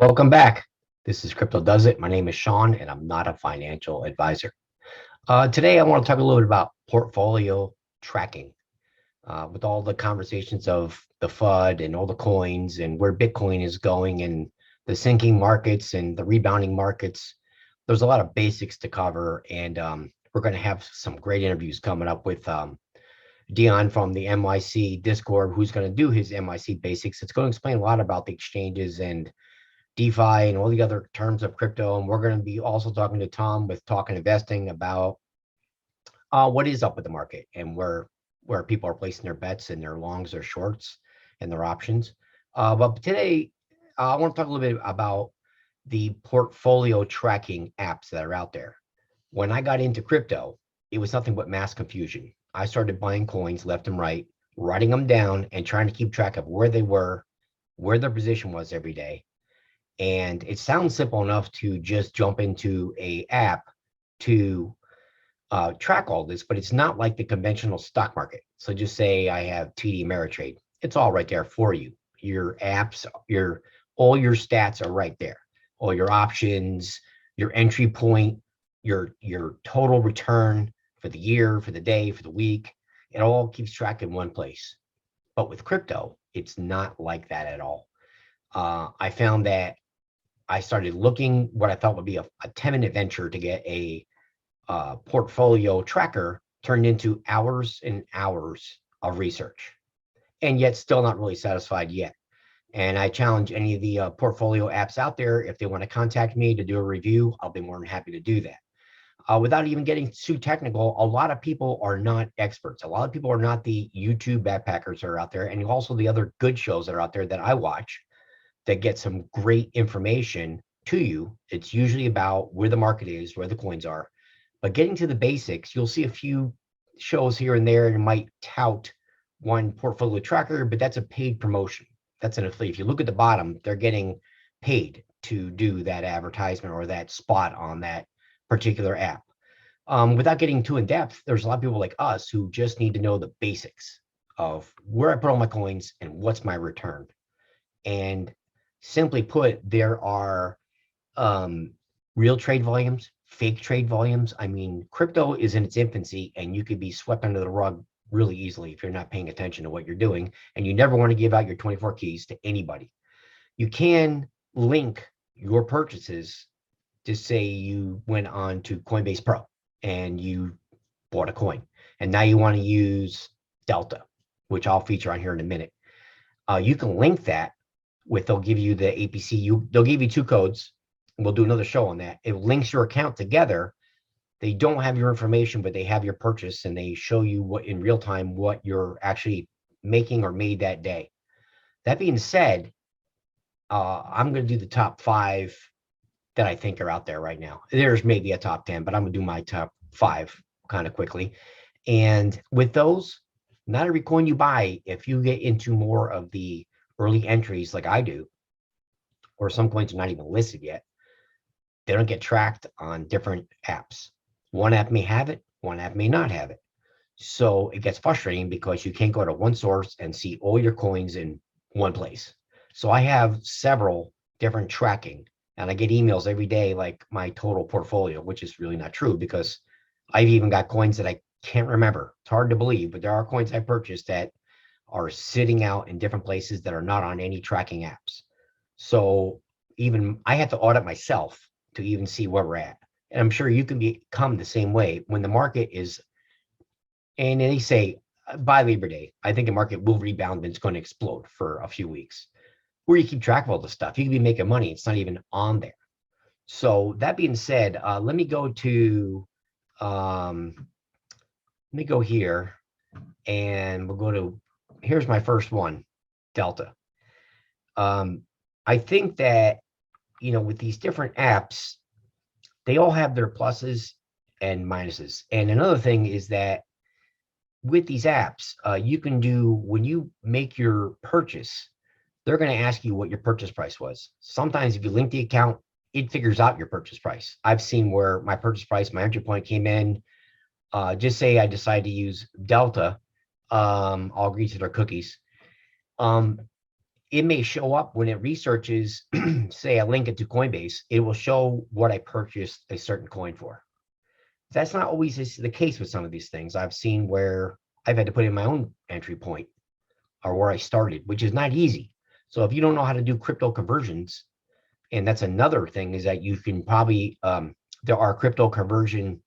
Welcome back. This is Crypto Does It. My name is Sean, and I'm not a financial advisor. Today, I want to talk a little bit about portfolio tracking. With all the conversations of the FUD and all the coins and where Bitcoin is going and the sinking markets and the rebounding markets, there's a lot of basics to cover. And we're going to have some great interviews coming up with Dion from the NYC Discord, who's going to do his NYC basics. It's going to explain a lot about the exchanges and DeFi and all the other terms of crypto. And we're going to be also talking to Tom with Talking Investing about what is up with the market and where people are placing their bets and their longs, their shorts, and their options. But today, I want to talk a little bit about the portfolio tracking apps that are out there. When I got into crypto, it was nothing but mass confusion. I started buying coins left and right, writing them down, and trying to keep track of where they were, where their position was every day. And it sounds simple enough to just jump into a app to track all this, but it's not like the conventional stock market. So just say I have TD Ameritrade. It's all right there for you. Your apps, all your stats are right there. All your options, your entry point, your total return for the year, for the day, for the week. It all keeps track in one place. But with crypto, it's not like that at all. I found that I started looking what I thought would be a 10-minute venture to get a portfolio tracker turned into hours and hours of research, and yet still not really satisfied yet. And I challenge any of the portfolio apps out there, if they want to contact me to do a review, I'll be more than happy to do that. Without even getting too technical, a lot of people are not experts. A lot of people are not the YouTube backpackers that are out there, and also the other good shows that are out there that I watch that get some great information to you. It's usually about where the market is, where the coins are. But getting to the basics, you'll see a few shows here and there and might tout one portfolio tracker, but that's a paid promotion. That's an affiliate. If you look at the bottom, they're getting paid to do that advertisement or that spot on that particular app. Without getting too in depth, there's a lot of people like us who just need to know the basics of where I put all my coins and what's my return. And simply put, there are real trade volumes, fake trade volumes. I mean, crypto is in its infancy, and you could be swept under the rug really easily if you're not paying attention to what you're doing, and you never want to give out your 24 keys to anybody. You can link your purchases to say you went on to Coinbase Pro and you bought a coin, and now you want to use Delta, which I'll feature on here in a minute. You can link that with, they'll give you the APC, they'll give you two codes. We'll do another show on that. It links your account together. They don't have your information, but they have your purchase, and they show you what in real time what you're actually making or made that day. That being said, I'm going to do the top 5 that I think are out there right now. There's maybe a top 10, but I'm going to do my top 5 kind of quickly. And with those, not every coin you buy, if you get into more of the early entries like I do, or some coins are not even listed yet, they don't get tracked on different apps. One app may have it, one app may not have it. So it gets frustrating because you can't go to one source and see all your coins in one place. So I have several different tracking, and I get emails every day like my total portfolio, which is really not true because I've even got coins that I can't remember. It's hard to believe, but there are coins I purchased that are sitting out in different places that are not on any tracking apps. So even I have to audit myself to even see where we're at. And I'm sure you can become the same way when the market is, and they say by Labor Day, I think the market will rebound and it's going to explode for a few weeks. Where you keep track of all the stuff, you can be making money. It's not even on there. So that being said, let me go here and we'll go to, here's my first one, Delta. I think that, with these different apps, they all have their pluses and minuses. And another thing is that with these apps, you can do, when you make your purchase, they're going to ask you what your purchase price was. Sometimes if you link the account, it figures out your purchase price. I've seen where my purchase price, my entry point came in, just say I decide to use Delta, I'll agree to their cookies. it may show up when it researches, say I link it to Coinbase, it will show what I purchased a certain coin for. That's not always the case with some of these things. I've seen where I've had to put in my own entry point or where I started, which is not easy. So if you don't know how to do crypto conversions, and that's another thing, is that you can probably, there are crypto conversion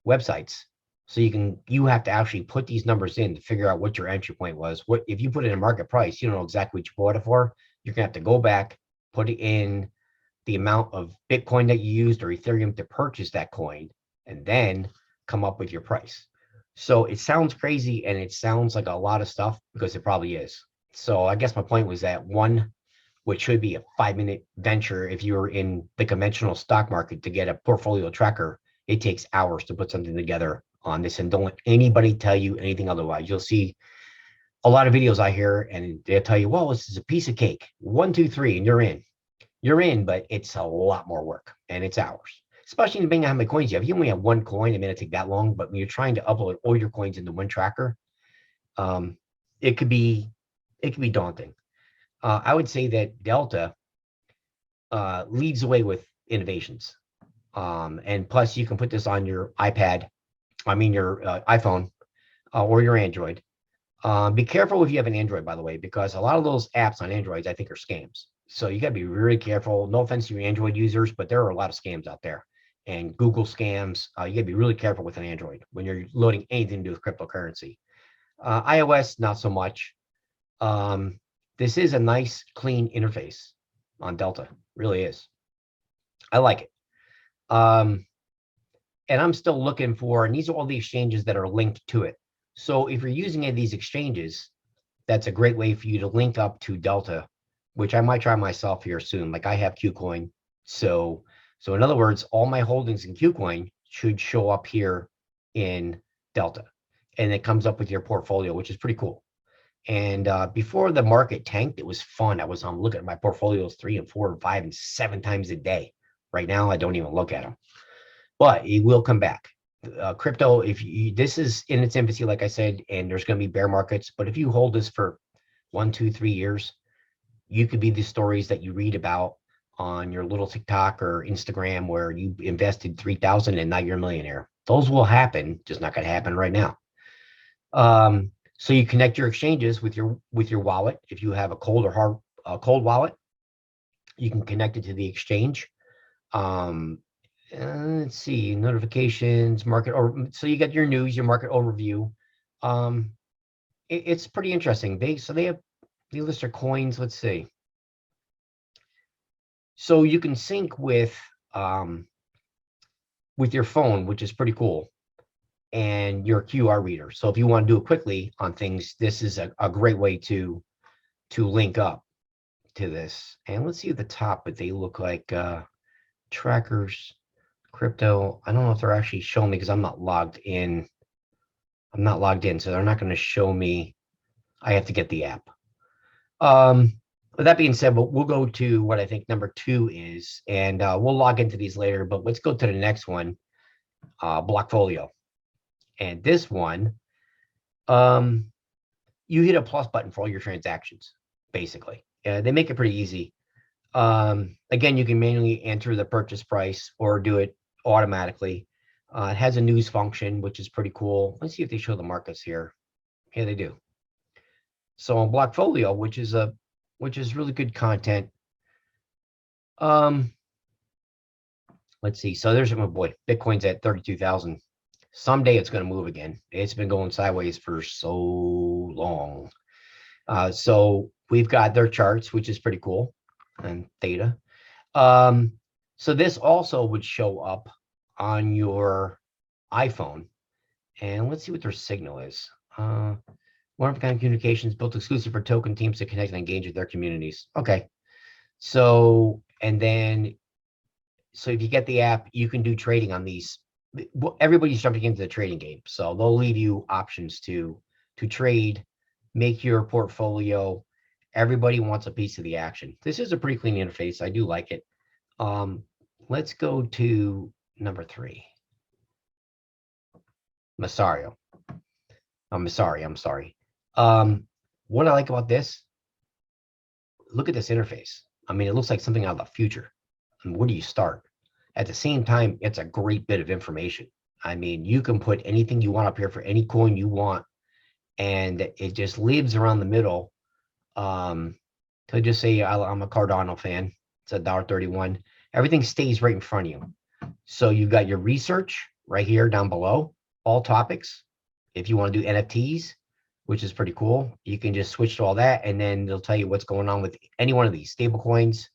websites. So you have to actually put these numbers in to figure out what your entry point was. What if you put in a market price, you don't know exactly what you bought it for. You're gonna have to go back, put it in the amount of Bitcoin that you used or Ethereum to purchase that coin, and then come up with your price. So it sounds crazy and it sounds like a lot of stuff, because it probably is. So I guess my point was that one, which should be a 5-minute venture if you're in the conventional stock market to get a portfolio tracker, it takes hours to put something together on this. And don't let anybody tell you anything otherwise. You'll see a lot of videos I hear and they'll tell you, well, this is a piece of cake. 1, 2, 3, and you're in. You're in, but it's a lot more work and it's hours. Especially depending on how many coins you have. If you only have one coin, it may not take that long, but when you're trying to upload all your coins into one tracker, it could be daunting. I would say that Delta leads the way with innovations. And plus, you can put this on your iPad, your iPhone or your Android. Be careful if you have an Android, by the way, because a lot of those apps on Androids, I think, are scams. So you got to be really careful. No offense to your Android users, but there are a lot of scams out there. And Google scams, you got to be really careful with an Android when you're loading anything to do with cryptocurrency. iOS, not so much. This is a nice, clean interface on Delta. Really is. I like it. And I'm still looking for, and these are all the exchanges that are linked to it. So if you're using any of these exchanges, that's a great way for you to link up to Delta, which I might try myself here soon. Like I have KuCoin. So in other words, all my holdings in KuCoin should show up here in Delta. And it comes up with your portfolio, which is pretty cool. And before the market tanked, it was fun. I was looking at my portfolios 3 and 4 and 5 and 7 times a day. Right now, I don't even look at them. But it will come back. Crypto, this is in its infancy, like I said, and there's going to be bear markets. But if you hold this for 1, 2, 3 years, you could be the stories that you read about on your little TikTok or Instagram where you invested 3,000 and now you're a millionaire. Those will happen, just not going to happen right now. So you connect your exchanges with your wallet. If you have a cold or hard cold wallet, you can connect it to the exchange. Let's see, notifications, so you get your news, your market overview. It's pretty interesting. They list their coins. Let's see. So you can sync with your phone, which is pretty cool, and your QR reader. So if you want to do it quickly on things, this is a great way to link up to this. And let's see at the top, but they look like trackers. Crypto, I don't know if they're actually showing me because I'm not logged in. I'm not logged in, so they're not going to show me. I have to get the app. With that being said, we'll go to what I think number 2 is, and we'll log into these later, but let's go to the next one, Blockfolio. And this one, you hit a plus button for all your transactions, basically. They make it pretty easy. Again, you can manually enter the purchase price or do it automatically. It has a news function, which is pretty cool. Let's see if they show the markets here. Yeah, they do. So on Blockfolio, which is really good content. Let's see. So there's my boy. Bitcoin's at 32,000. Someday it's going to move again. It's been going sideways for so long. So we've got their charts, which is pretty cool, and theta. So this also would show up on your iPhone, and let's see what their signal is. One kind of communications built exclusive for token teams to connect and engage with their communities. Okay, so if you get the app, you can do trading on these. Everybody's jumping into the trading game, so they'll leave you options to trade, make your portfolio. Everybody wants a piece of the action. This is a pretty clean interface. I do like it. Let's go to number 3. Massario. I'm sorry. What I like about this, look at this interface. I mean, it looks like something out of the future. I mean, where do you start? At the same time, it's a great bit of information. I mean, you can put anything you want up here for any coin you want, and it just lives around the middle. To just say I'm a Cardano fan. It's $1.31. Everything stays right in front of you. So you've got your research right here down below, all topics. If you want to do NFTs, which is pretty cool, you can just switch to all that, and then they'll tell you what's going on with any one of these stable coins.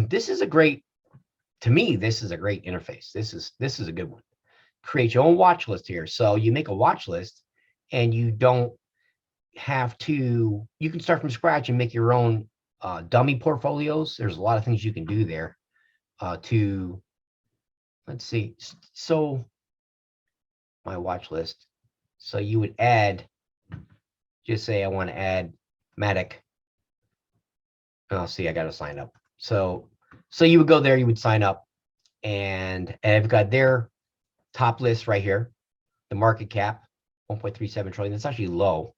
This is a great, to me, this is a great interface. This is a good one. Create your own watch list here. So you make a watch list, and you don't have to, you can start from scratch and make your own dummy portfolios. There's a lot of things you can do there to, let's see. So my watch list. So you would add, just say I want to add Matic. Oh, see, I got to sign up. So you would go there, you would sign up, and I've got their top list right here. The market cap, 1.37 trillion. That's actually low.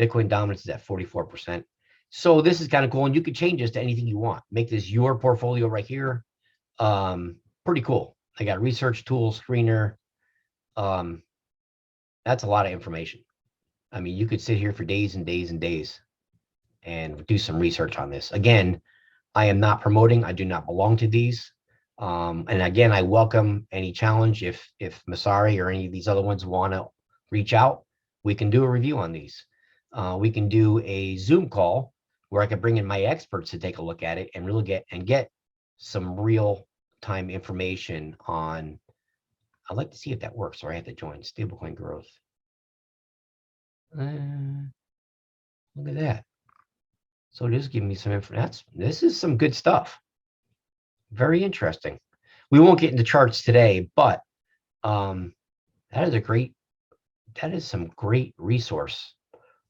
Bitcoin dominance is at 44%. So this is kind of cool, and you can change this to anything you want. Make this your portfolio right here. Pretty cool. I got research tools, screener. That's a lot of information. I mean, you could sit here for days and days and days and do some research on this. Again, I am not promoting. I do not belong to these. And again, I welcome any challenge. If Masari or any of these other ones want to reach out, we can do a review on these. We can do a Zoom call where I can bring in my experts to take a look at it and really get some real time information on. I'd like to see if that works, or I have to join stablecoin growth. Look at that. So just give me some information. This is some good stuff. Very interesting. We won't get into charts today, but that is some great resource.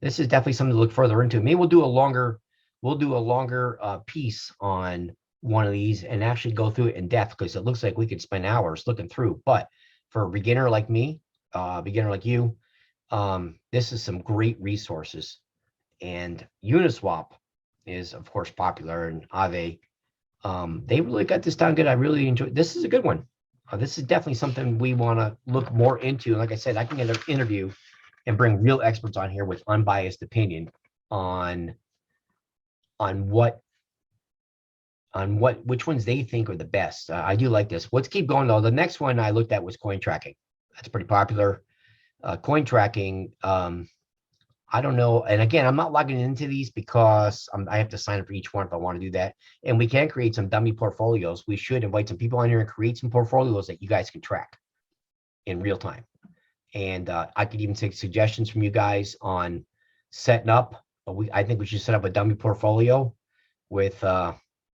This is definitely something to look further into. Maybe we'll do a longer piece on one of these and actually go through it in depth, because it looks like we could spend hours looking through. But for a beginner like me, beginner like you, this is some great resources. And Uniswap is, of course, popular, and Aave. They really got this down good. I really enjoyed. This is a good one. This is definitely something we want to look more into. And like I said, I can get an interview and bring real experts on here with unbiased opinion on which ones they think are the best. I do like this. Let's keep going though. The next one I looked at was CoinTracking. That's pretty popular. CoinTracking. I don't know. And again, I'm not logging into these because I have to sign up for each one if I want to do that. And we can create some dummy portfolios. We should invite some people on here and create some portfolios that you guys can track in real time. And I could even take suggestions from you guys on setting up. I think we should set up a dummy portfolio with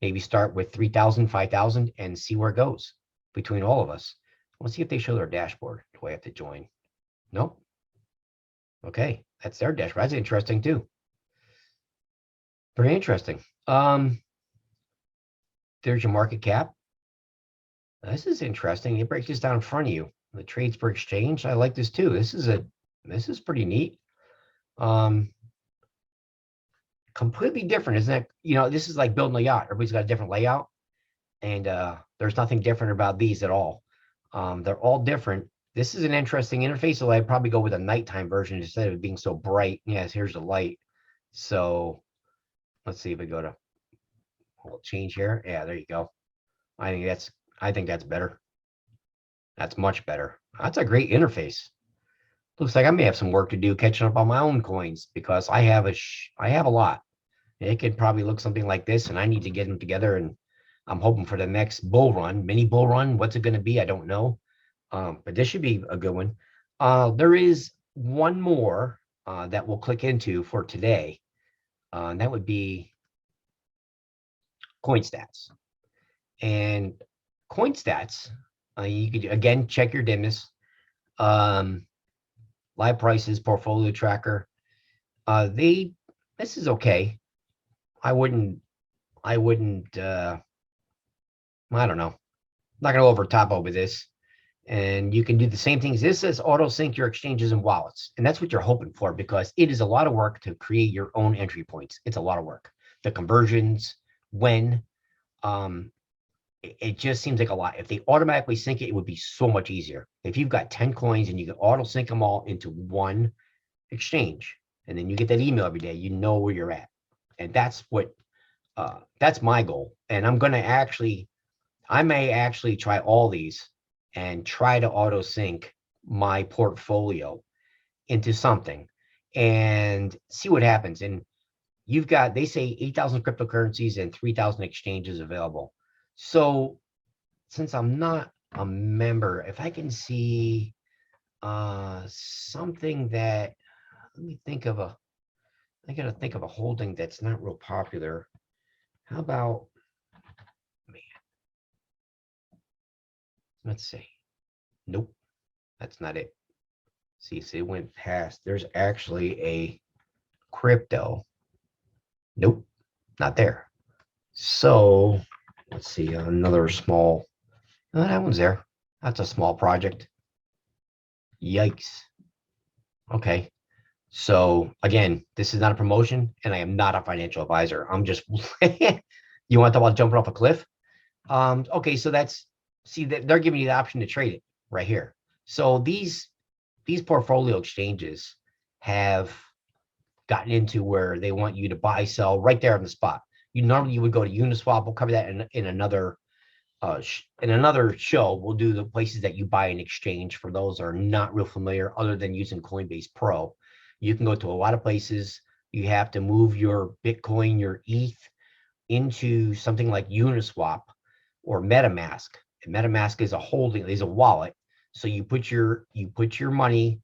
maybe start with 3,000, 5,000 and see where it goes between all of us. Let's see if they show their dashboard. Do I have to join? Nope. Okay, that's their dashboard. That's interesting too. Very interesting. There's your market cap. This is interesting. It breaks this down in front of you. The trades per exchange. I like this too. This is pretty neat. Completely different, isn't it? This is like building a yacht. Everybody's got a different layout, and there's nothing different about these at all. They're all different. This is an interesting interface, so I'd probably go with a nighttime version instead of it being so bright. Yes, here's the light. So let's see if we go to, we'll change here. Yeah, there you go. I think that's better. That's much better. That's a great interface. Looks like I may have some work to do catching up on my own coins, because I have a lot. It could probably look something like this, and I need to get them together, and I'm hoping for the next bull run, mini bull run. What's it going to be? I don't know. But this should be a good one. There is one more that we'll click into for today. And that would be CoinStats. And CoinStats, you could, again, check your dimness. Live prices, portfolio tracker. This is okay. I don't know. I'm not going to over top over this. And you can do the same things. This says auto sync your exchanges and wallets. And that's what you're hoping for, because it is a lot of work to create your own entry points. It's a lot of work. the conversions, when. It just seems like a lot. If they automatically sync it, it would be so much easier. If you've got 10 coins and you can auto sync them all into one exchange, and then you get that email every day, you know where you're at. And that's my goal. And I may actually try all these and try to auto sync my portfolio into something and see what happens. And they say 8,000 cryptocurrencies and 3,000 exchanges available. So since I'm not a member, if I can see something that, I gotta think of a holding that's not real popular. How about, man, let's see. Nope, that's not it. See, so it went past. There's actually a crypto. Nope, not there. So let's see, another small, oh, that one's there. That's a small project. Yikes. Okay. So again, this is not a promotion and I am not a financial advisor. I'm just, you want to talk about jumping off a cliff? Okay, so see that they're giving you the option to trade it right here. So these portfolio exchanges have gotten into where they want you to buy, sell right there on the spot. You would go to Uniswap. We'll cover that in another show. We'll do the places that you buy in exchange for those that are not real familiar, other than using Coinbase Pro. You can go to a lot of places. You have to move your Bitcoin, your ETH into something like Uniswap or MetaMask. And MetaMask is a wallet. So you put your money,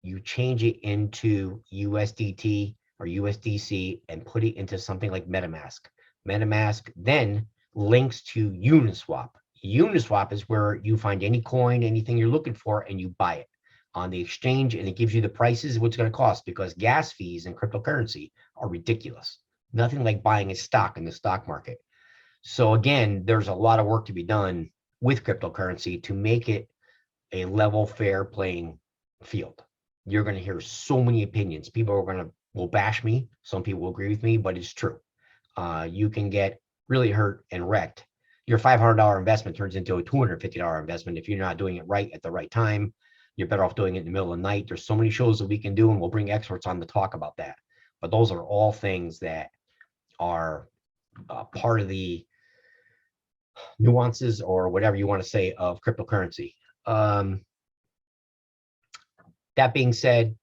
you change it into USDT or USDC and put it into something like MetaMask. MetaMask then links to Uniswap. Uniswap is where you find any coin, anything you're looking for, and you buy it on the exchange, and it gives you the prices, what's going to cost, because gas fees in cryptocurrency are ridiculous. Nothing like buying a stock in the stock market. So again, there's a lot of work to be done with cryptocurrency to make it a level, fair playing field. You're going to hear so many opinions. People will bash me. Some people will agree with me, but it's true. You can get really hurt and wrecked. Your $500 investment turns into a $250 investment if you're not doing it right at the right time. You're better off doing it in the middle of the night. There's so many shows that we can do, and we'll bring experts on to talk about that. But those are all things that are part of the nuances, or whatever you want to say, of cryptocurrency. That being said,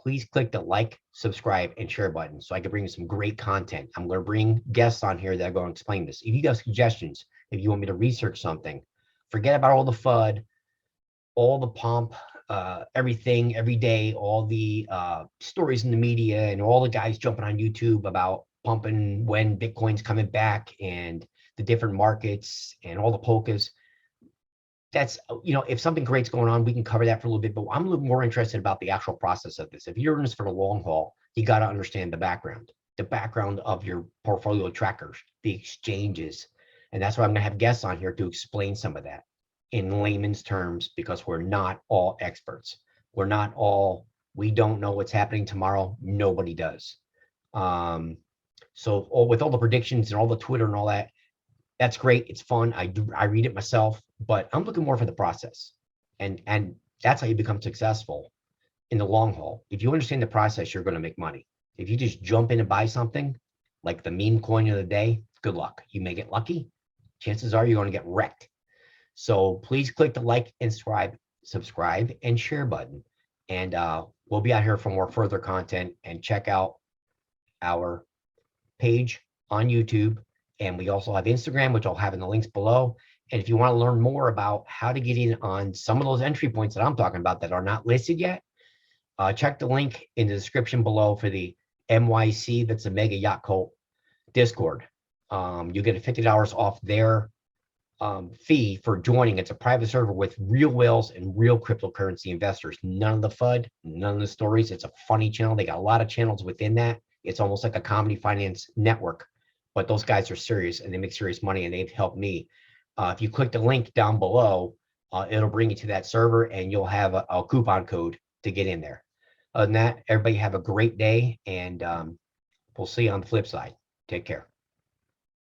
please click the like, subscribe, and share button so I can bring you some great content. I'm going to bring guests on here that are going to explain this. If you got suggestions, if you want me to research something, forget about all the FUD, all the pomp, everything, every day, all the stories in the media and all the guys jumping on YouTube about pumping when Bitcoin's coming back and the different markets and all the polkas. That's, if something great's going on, we can cover that for a little bit, but I'm a little more interested about the actual process of this. If you're in this for the long haul, you got to understand the background of your portfolio trackers, the exchanges. And that's why I'm going to have guests on here to explain some of that in layman's terms, because we're not all experts. We don't know what's happening tomorrow. Nobody does. So with all the predictions and all the Twitter and all that, that's great. It's fun. I read it myself, but I'm looking more for the process. And that's how you become successful in the long haul. If you understand the process, you're going to make money. If you just jump in and buy something like the meme coin of the day, good luck. You may get lucky. Chances are you're going to get wrecked. So please click the like and subscribe and share button. And we'll be out here for more further content, and check out our page on YouTube. And we also have Instagram, which I'll have in the links below. And if you want to learn more about how to get in on some of those entry points that I'm talking about that are not listed yet, check the link in the description below for the MYC, that's the Mega Yacht Cult Discord. You get $50 off their fee for joining. It's a private server with real whales and real cryptocurrency investors. None of the FUD, none of the stories. It's a funny channel. They got a lot of channels within that. It's almost like a comedy finance network. But those guys are serious and they make serious money, and they've helped me. If you click the link down below, it'll bring you to that server, and you'll have a coupon code to get in there. Other than that, everybody have a great day, and We'll see you on the flip side. Take care.